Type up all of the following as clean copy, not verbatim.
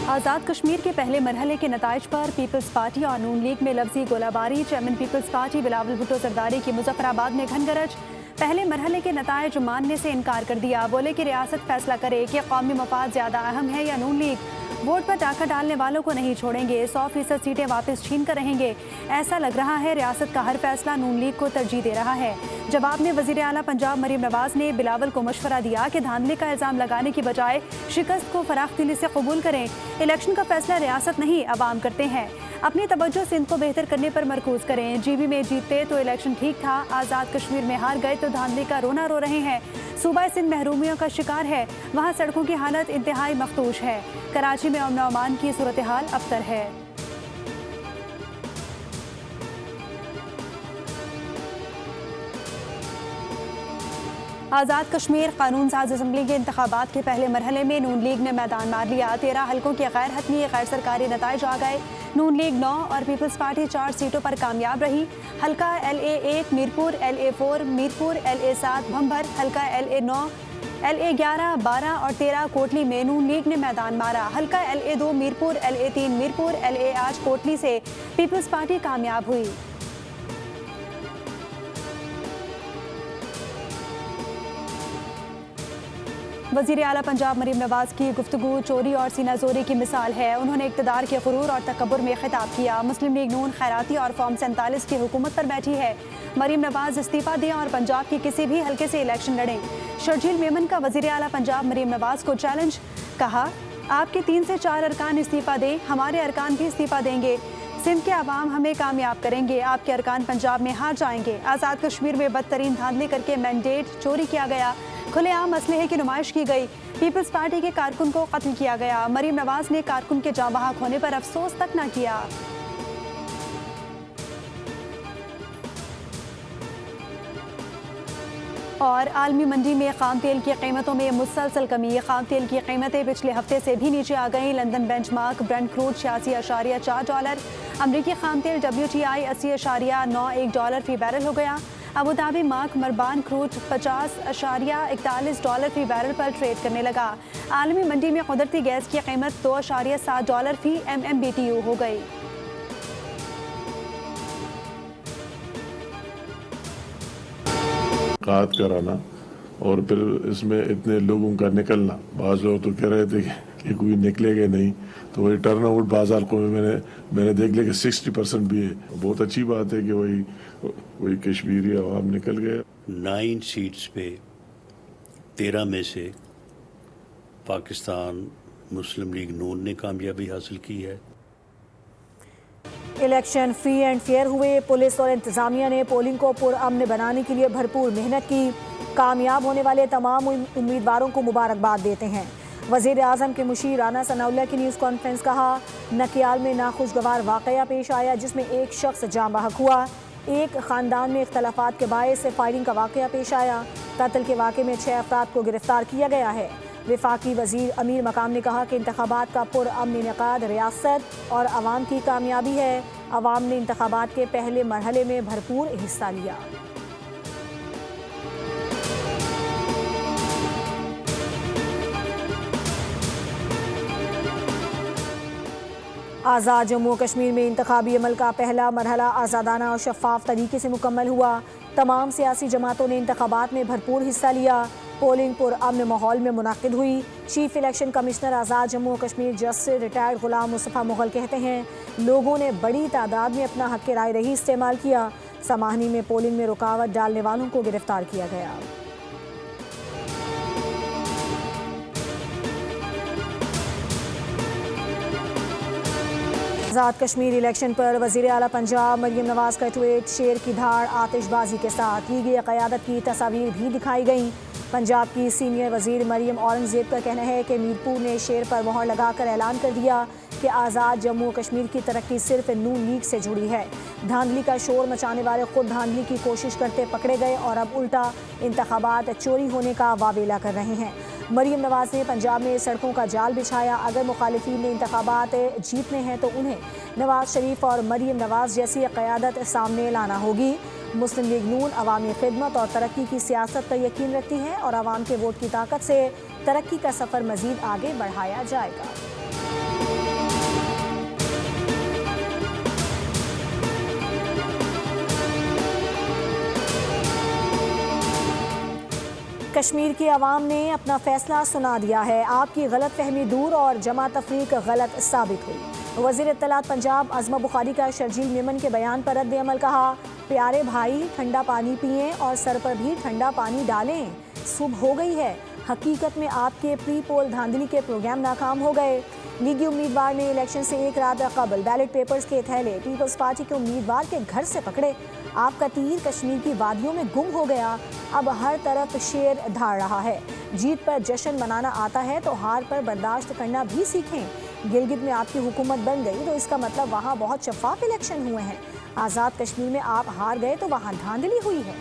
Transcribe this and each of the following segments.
آزاد کشمیر کے پہلے مرحلے کے نتائج پر پیپلز پارٹی اور نون لیگ میں لفظی گولہ باری۔ Chairman Peoples Party Bilawal Bhutto Zardari کی مظفر آباد میں گھن گرج۔ پہلے مرحلے کے نتائج ماننے سے انکار کر دیا، بولے کہ ریاست فیصلہ کرے کہ قومی مفاد زیادہ اہم ہے یا نون لیگ۔ ووٹ پر ڈاکہ ڈالنے والوں کو نہیں چھوڑیں گے، 100% سیٹیں واپس چھین کر رہیں گے۔ ایسا لگ رہا ہے ریاست کا ہر فیصلہ نون لیگ کو ترجیح دے رہا ہے۔ جواب میں وزیر اعلیٰ پنجاب مریم نواز نے بلاول کو مشورہ دیا کہ دھاندلی کا الزام لگانے کی بجائے شکست کو فراخ دلی سے قبول کریں۔ الیکشن کا فیصلہ ریاست نہیں عوام کرتے ہیں، اپنی توجہ سندھ کو بہتر کرنے پر مرکوز کریں۔ جی بی میں جیتتے تو الیکشن ٹھیک تھا، آزاد کشمیر میں ہار گئے تو دھاندلی کا رونا رو رہے ہیں۔ صوبہ سندھ محرومیوں کا شکار ہے، وہاں سڑکوں کی حالت انتہائی مخدوش ہے۔ کراچی میں امن و امان کی صورتحال ابتر ہے۔ آزاد کشمیر قانون ساز اسمبلی کے انتخابات کے پہلے مرحلے میں نون لیگ نے میدان مار لیا۔ 13 حلقوں کے غیر حتمی غیر سرکاری نتائج آ گئے۔ نون لیگ 9 اور پیپلز پارٹی 4 سیٹوں پر کامیاب رہی۔ حلقہ LA1 Mirpur, LA4 Mirpur, LA7 Bhimber, حلقہ LA9 LA11 12 اور 13 کوٹلی میں نون لیگ نے میدان مارا۔ حلقہ LA2 Mirpur, LA3 Mirpur, LA8 Kotli سے پیپلز پارٹی کامیاب ہوئی۔ وزیر اعلیٰ پنجاب مریم نواز کی گفتگو چوری اور سینہ زوری کی مثال ہے۔ انہوں نے اقتدار کے غرور اور تکبر میں خطاب کیا۔ مسلم لیگ نون خیراتی اور فارم 47 کی حکومت پر بیٹھی ہے۔ مریم نواز استعفیٰ دیں اور پنجاب کی کسی بھی حلقے سے الیکشن لڑیں۔ شرجیل میمن کا وزیر اعلیٰ پنجاب مریم نواز کو چیلنج، کہا آپ کے 3 سے 4 ارکان استعفیٰ دیں، ہمارے ارکان بھی استعفیٰ دیں گے، سندھ کے عوام ہمیں کامیاب کریں گے، آپ کے ارکان پنجاب میں ہار جائیں گے۔ آزاد کشمیر میں بدترین دھاندلی کر کے مینڈیٹ چوری کیا گیا، کھلے عام اسلحے کی نمائش کی گئی، پیپلز پارٹی کے کارکن کو قتل کیا گیا۔ مریم نواز نے کارکن کے جاں بحق ہونے پر افسوس تک نہ کیا۔ اور عالمی منڈی میں خام تیل کی قیمتوں میں مسلسل کمی، خام تیل کی قیمتیں پچھلے ہفتے سے بھی نیچے آ گئیں۔ London benchmark Brent crude $86.4، امریکی خام تیل WTI $80.91 فی بیرل ہو گیا۔ ابوظہبی مارک مربان کروڈ $50.41 فی بیرل پر ٹریڈ کرنے لگا۔ عالمی منڈی میں قدرتی گیس کی قیمت $2.7 فی MMBTU ہو گئی۔ کرانا اور پھر اس میں اتنے لوگوں کا نکلنا، بعض لوگ تو کہہ رہے تھے کہ کوئی نکلے گا نہیں، تو وہی ٹرن آؤٹ بعض حلقوں میں میں نے دیکھ لیا کہ 60% بھی ہے۔ بہت اچھی بات ہے کہ وہی کشمیری عوام نکل گئے۔ 9 سیٹس پہ 13 میں سے پاکستان مسلم لیگ نون نے کامیابی حاصل کی ہے۔ الیکشن فری اینڈ فیئر ہوئے، پولیس اور انتظامیہ نے پولنگ کو پرامن بنانے کے لیے بھرپور محنت کی۔ کامیاب ہونے والے تمام امیدواروں کو مبارکباد دیتے ہیں۔ وزیر اعظم کے مشیر رانا ثناء اللہ کی نیوز کانفرنس، کہا نکیال میں ناخوشگوار واقعہ پیش آیا جس میں ایک شخص جاں بحق ہوا۔ ایک خاندان میں اختلافات کے باعث فائرنگ کا واقعہ پیش آیا۔ قتل کے واقعے میں 6 افراد کو گرفتار کیا گیا ہے۔ وفاقی وزیر امیر مقام نے کہا کہ انتخابات کا پرامن انعقاد ریاست اور عوام کی کامیابی ہے۔ عوام نے انتخابات کے پہلے مرحلے میں بھرپور حصہ لیا۔ آزاد جموں و کشمیر میں انتخابی عمل کا پہلا مرحلہ آزادانہ اور شفاف طریقے سے مکمل ہوا۔ تمام سیاسی جماعتوں نے انتخابات میں بھرپور حصہ لیا۔ پولنگ پرامن ماحول میں منعقد ہوئی۔ چیف الیکشن کمشنر آزاد جموں و کشمیر جسٹس ریٹائرڈ غلام مصطفیٰ مغل کہتے ہیں لوگوں نے بڑی تعداد میں اپنا حق رائے رہی استعمال کیا۔ سماہنی میں پولنگ میں رکاوٹ ڈالنے والوں کو گرفتار کیا گیا۔ آزاد کشمیر الیکشن پر وزیر اعلیٰ پنجاب مریم نواز کا ٹویٹ، شیر کی دھاڑ آتش بازی کے ساتھ لی گئی قیادت کی تصاویر بھی دکھائی گئیں۔ پنجاب کی سینئر وزیر مریم اورنگزیب کا کہنا ہے کہ میرپور نے شیر پر مہر لگا کر اعلان کر دیا کہ آزاد جموں و کشمیر کی ترقی صرف نون لیگ سے جڑی ہے۔ دھاندلی کا شور مچانے والے خود دھاندلی کی کوشش کرتے پکڑے گئے اور اب الٹا انتخابات چوری ہونے کا واویلا کر رہے ہیں۔ مریم نواز نے پنجاب میں سڑکوں کا جال بچھایا۔ اگر مخالفین نے انتخابات جیتنے ہیں تو انہیں نواز شریف اور مریم نواز جیسی قیادت سامنے لانا ہوگی۔ مسلم لیگ نون عوامی خدمت اور ترقی کی سیاست پر یقین رکھتی ہے اور عوام کے ووٹ کی طاقت سے ترقی کا سفر مزید آگے بڑھایا جائے گا۔ کشمیر کی عوام نے اپنا فیصلہ سنا دیا ہے، آپ کی غلط فہمی دور اور جمع تفریق غلط ثابت ہوئی۔ وزیر اطلاعات پنجاب عظمہ بخاری کا شرجیل میمن کے بیان پر رد عمل، کہا پیارے بھائی ٹھنڈا پانی پئیں اور سر پر بھی ٹھنڈا پانی ڈالیں، صبح ہو گئی ہے۔ حقیقت میں آپ کے پری پول دھاندلی کے پروگرام ناکام ہو گئے۔ لیگی امیدوار نے الیکشن سے ایک رات قبل بیلٹ پیپرز کے تھیلے پیپلز پارٹی کے امیدوار کے گھر سے پکڑے۔ آپ کا تیر کشمیر کی وادیوں میں گم ہو گیا، اب ہر طرف شیر دھاڑ رہا ہے۔ جیت پر جشن منانا آتا ہے تو ہار پر برداشت کرنا بھی سیکھیں۔ گلگت میں آپ کی حکومت بن گئی تو اس کا مطلب وہاں بہت شفاف الیکشن ہوئے ہیں۔ آزاد کشمیر میں آپ ہار گئے تو وہاں دھاندلی ہوئی ہے۔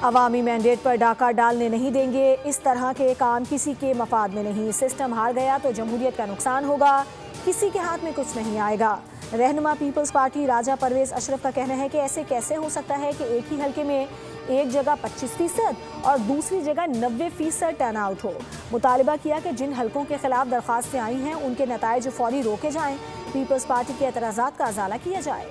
عوامی مینڈیٹ پر ڈاکہ ڈالنے نہیں دیں گے، اس طرح کے کام کسی کے مفاد میں نہیں۔ سسٹم ہار گیا تو جمہوریت کا نقصان ہوگا، کسی کے ہاتھ میں کچھ نہیں آئے گا۔ رہنما پیپلز پارٹی راجہ پرویز اشرف کا کہنا ہے کہ ایسے کیسے ہو سکتا ہے کہ ایک ہی حلقے میں ایک جگہ 25% اور دوسری جگہ 90% ٹرن آؤٹ ہو۔ مطالبہ کیا کہ جن حلقوں کے خلاف درخواستیں آئی ہیں ان کے نتائج فوری روکے جائیں، پیپلز پارٹی کے اعتراضات کا ازالہ کیا جائے۔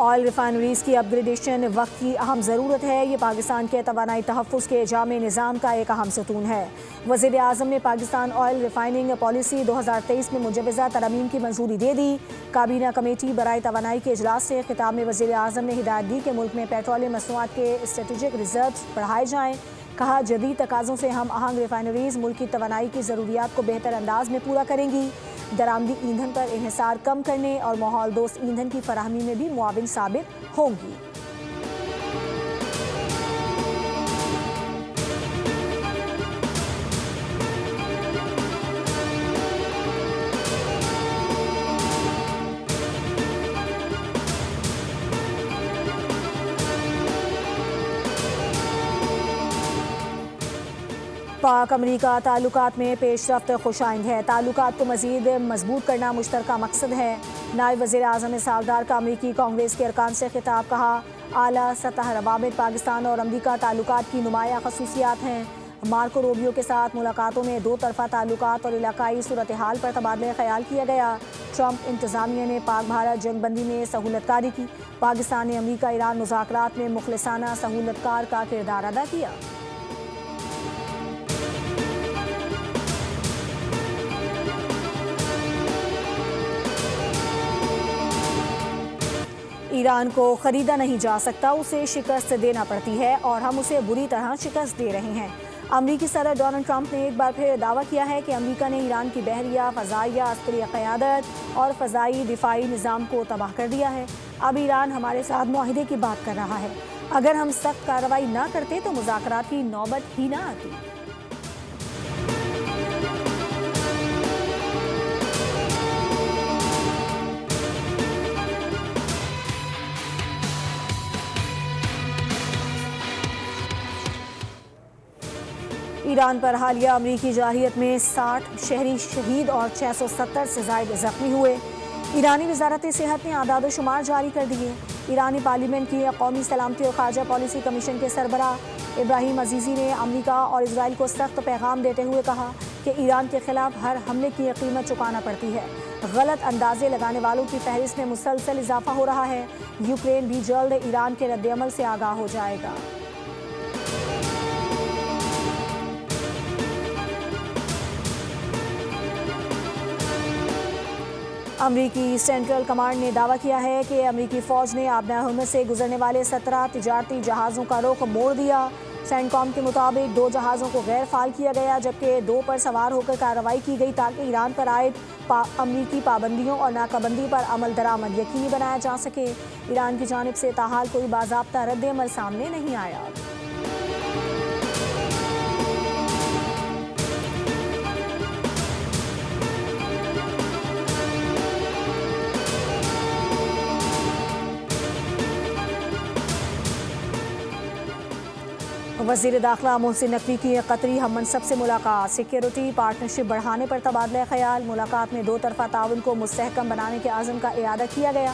آئل ریفائنریز کی اپ گریڈیشن وقت کی اہم ضرورت ہے، یہ پاکستان کے توانائی تحفظ کے جامع نظام کا ایک اہم ستون ہے۔ وزیر اعظم نے پاکستان آئل ریفائننگ پالیسی 2023 میں مجوزہ ترامیم کی منظوری دے دی۔ کابینہ کمیٹی برائے توانائی کے اجلاس سے خطاب میں وزیر اعظم نے ہدایت دی کہ ملک میں پیٹرولیم مصنوعات کے اسٹریٹجک ریزروز بڑھائے جائیں۔ کہا جدید تقاضوں سے ہم آہنگ ریفائنریز ملک کی توانائی کی ضروریات کو بہتر انداز میں پورا کریں گی، درآمدی ایندھن پر انحصار کم کرنے اور ماحول دوست ایندھن کی فراہمی میں بھی معاون ثابت ہوں گی۔ پاک امریکہ تعلقات میں پیش رفت خوش آئند ہے، تعلقات کو مزید مضبوط کرنا مشترکہ مقصد ہے۔ نائب وزیر اعظم اسحاق ڈار کا امریکی کانگریس کے ارکان سے خطاب، کہا اعلیٰ سطح روابط پاکستان اور امریکہ تعلقات کی نمایاں خصوصیات ہیں۔ مارکو روبیو کے ساتھ ملاقاتوں میں دو طرفہ تعلقات اور علاقائی صورتحال پر تبادلہ خیال کیا گیا۔ ٹرمپ انتظامیہ نے پاک بھارت جنگ بندی میں سہولت کاری کی، پاکستان نے امریکہ ایران مذاکرات میں مخلصانہ سہولت کار کا کردار ادا کیا۔ ایران کو خریدا نہیں جا سکتا، اسے شکست دینا پڑتی ہے اور ہم اسے بری طرح شکست دے رہے ہیں۔ امریکی صدر ڈونلڈ ٹرمپ نے ایک بار پھر دعویٰ کیا ہے کہ امریکہ نے ایران کی بحریہ، فضائیہ، عسکری قیادت اور فضائی دفاعی نظام کو تباہ کر دیا ہے۔ اب ایران ہمارے ساتھ معاہدے کی بات کر رہا ہے، اگر ہم سخت کارروائی نہ کرتے تو مذاکرات کی نوبت ہی نہ آتی۔ ایران پر حالیہ امریکی جارحیت میں 60 شہری شہید اور 670 سے زائد زخمی ہوئے۔ ایرانی وزارت صحت نے اعداد و شمار جاری کر دیے۔ ایرانی پارلیمنٹ کی قومی سلامتی اور خارجہ پالیسی کمیشن کے سربراہ ابراہیم عزیزی نے امریکہ اور اسرائیل کو سخت پیغام دیتے ہوئے کہا کہ ایران کے خلاف ہر حملے کی قیمت چکانا پڑتی ہے۔ غلط اندازے لگانے والوں کی فہرست میں مسلسل اضافہ ہو رہا ہے۔ یوکرین بھی جلد ایران کے رد عمل سے آگاہ ہو جائے گا۔ امریکی سینٹرل کمانڈ نے دعویٰ کیا ہے کہ امریکی فوج نے آبنہ ہرمز سے گزرنے والے 17 تجارتی جہازوں کا رخ موڑ دیا۔ سینٹکام کے مطابق 2 جہازوں کو غیر فعال کیا گیا جبکہ 2 پر سوار ہو کر کارروائی کی گئی تاکہ ایران پر عائد امریکی پابندیوں اور ناکابندی پر عمل درآمد یقینی بنایا جا سکے۔ ایران کی جانب سے تاحال کوئی باضابطہ رد عمل سامنے نہیں آیا۔ وزیر داخلہ محسن نقوی کی قطری ہم منصب سے ملاقات، سیکیورٹی پارٹنرشپ بڑھانے پر تبادلہ خیال۔ ملاقات میں 2 طرفہ تعاون کو مستحکم بنانے کے عزم کا اعادہ کیا گیا۔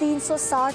360